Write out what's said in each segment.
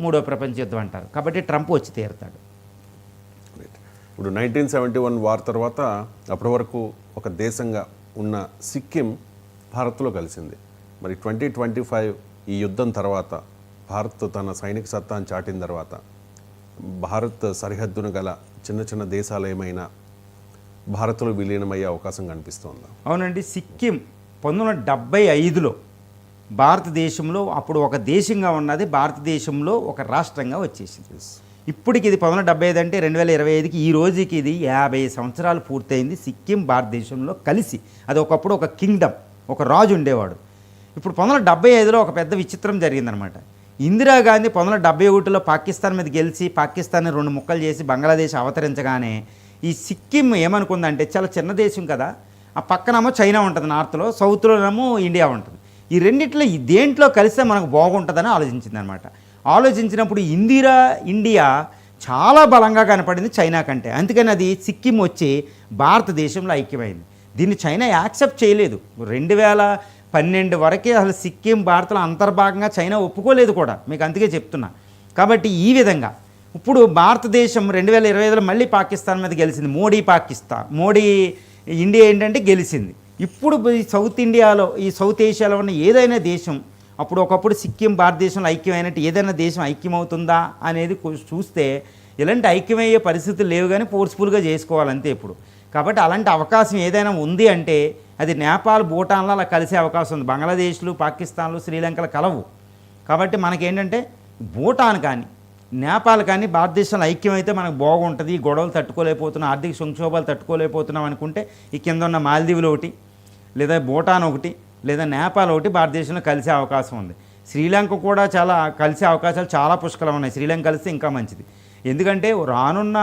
మూడో ప్రపంచ యుద్ధం అంటారు. కాబట్టి ట్రంప్ వచ్చి తీరుతాడు. ఇప్పుడు 1971 వార్ తర్వాత అప్పటి వరకు ఒక దేశంగా ఉన్న సిక్కిం భారత్లో కలిసింది. మరి 2025 ఈ యుద్ధం తర్వాత భారత్ తన సైనిక సత్తాను చాటిన తర్వాత భారత్ సరిహద్దును గల చిన్న చిన్న దేశాలు ఏమైనా భారత్లో విలీనమయ్యే అవకాశం కనిపిస్తోందా? అవునండి. సిక్కిం 1975లో భారతదేశంలో అప్పుడు ఒక దేశంగా ఉన్నది భారతదేశంలో ఒక రాష్ట్రంగా వచ్చేసింది. ఇప్పటికి ఇది 1975 అంటే 2025కి ఈ రోజుకి ఇది 50 సంవత్సరాలు పూర్తయింది. సిక్కిం భారతదేశంలో కలిసి అది ఒకప్పుడు ఒక కింగ్డమ్, ఒక రాజు ఉండేవాడు. ఇప్పుడు 1975లో ఒక పెద్ద విచిత్రం జరిగిందనమాట. ఇందిరాగాంధీ 1971లో పాకిస్తాన్ మీద గెలిచి పాకిస్తాన్ని 2 ముక్కలు చేసి బంగ్లాదేశ్ అవతరించగానే ఈ సిక్కిం ఏమనుకుందంటే చాలా చిన్న దేశం కదా, ఆ పక్కనేమో చైనా ఉంటుంది నార్త్లో, సౌత్లోనేమో ఇండియా ఉంటుంది. ఈ రెండిట్లో దేంట్లో కలిస్తే మనకు బాగుంటుందని ఆలోచించింది అనమాట. ఆలోచించినప్పుడు ఇండియా చాలా బలంగా కనపడింది చైనా కంటే. అందుకని అది సిక్కిం వచ్చి భారతదేశంలో ఐక్యమైంది. దీన్ని చైనా యాక్సెప్ట్ చేయలేదు. 2012 వరకే అసలు సిక్కిం భారత్లో అంతర్భాగంగా చైనా ఒప్పుకోలేదు కూడా, మీకు అందుకే చెప్తున్నా. కాబట్టి ఈ విధంగా ఇప్పుడు భారతదేశం 2025లో మళ్ళీ పాకిస్తాన్ మీద గెలిచింది. మోడీ ఇండియా ఏంటంటే గెలిచింది. ఇప్పుడు ఈ సౌత్ ఇండియాలో ఈ సౌత్ ఏషియాలో ఉన్న ఏదైనా దేశం అప్పుడు ఒకప్పుడు సిక్కిం భారతదేశంలో ఐక్యమైనట్టు ఏదైనా దేశం ఐక్యమవుతుందా అనేది చూస్తే ఇలాంటి ఐక్యమయ్యే పరిస్థితులు లేవు, కానీ ఫోర్స్ఫుల్గా చేసుకోవాలంతే ఇప్పుడు. కాబట్టి అలాంటి అవకాశం ఏదైనా ఉంది అంటే అది నేపాల్, భూటాన్లో అలా కలిసే అవకాశం ఉంది. బంగ్లాదేశ్లు, పాకిస్తాన్లు, శ్రీలంకలు కలవు. కాబట్టి మనకేంటంటే భూటాన్ కానీ నేపాల్ కానీ భారతదేశంలో ఐక్యమైతే మనకు బాగుంటుంది. ఈ గొడవలు తట్టుకోలేకపోతున్నాం, ఆర్థిక సంక్షోభాలు తట్టుకోలేకపోతున్నాం అనుకుంటే ఈ కింద ఉన్న మాల్దీవులు ఒకటి, లేదా భూటాన్ ఒకటి, లేదా నేపాల్ ఒకటి భారతదేశంలో కలిసే అవకాశం ఉంది. శ్రీలంక కూడా చాలా కలిసే అవకాశాలు చాలా పుష్కలం ఉన్నాయి. శ్రీలంక కలిస్తే ఇంకా మంచిది. ఎందుకంటే రానున్న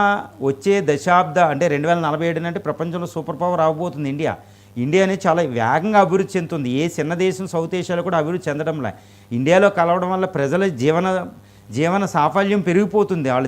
వచ్చే దశాబ్ద అంటే 2047 అంటే ప్రపంచంలో సూపర్ పవర్ అవ్వబోతుంది ఇండియా. ఇండియా అనేది చాలా వేగంగా అభివృద్ధి చెందుతుంది. ఏ చిన్న దేశం సౌత్ ఏషియాలో కూడా అభివృద్ధి చెందడంలే. ఇండియాలో కలవడం వల్ల ప్రజల జీవన సాఫల్యం పెరిగిపోతుంది, వాళ్ళ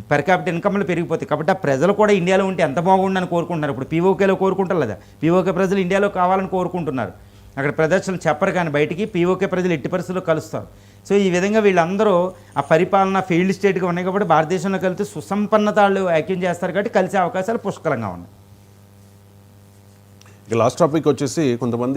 పర్ క్యాపిటల్ ఇన్కమ్లు పెరిగిపోతాయి. కాబట్టి ఆ ప్రజలు కూడా ఇండియాలో ఉంటే ఎంత బాగుండని కోరుకుంటున్నారు. ఇప్పుడు పీఓకేలో కోరుకుంటారు లేదా, పీఓకే ప్రజలు ఇండియాలో కావాలని కోరుకుంటున్నారు. అక్కడ ప్రదర్శనలు చెప్పరు కానీ బయటికి పీఓకే ప్రజలు ఎట్టి పరిస్థితుల్లో కలుస్తారు. సో ఈ విధంగా వీళ్ళందరూ ఆ పరిపాలన ఫెయిల్డ్ స్టేట్గా ఉన్నాయి కాబట్టి భారతదేశంలో కలిసి సుసంపన్నత వాళ్ళు ఐక్యం చేస్తారు కాబట్టి కలిసే అవకాశాలు పుష్కలంగా ఉన్నాయి. లాస్ట్ టాపిక్ వచ్చేసి కొంతమంది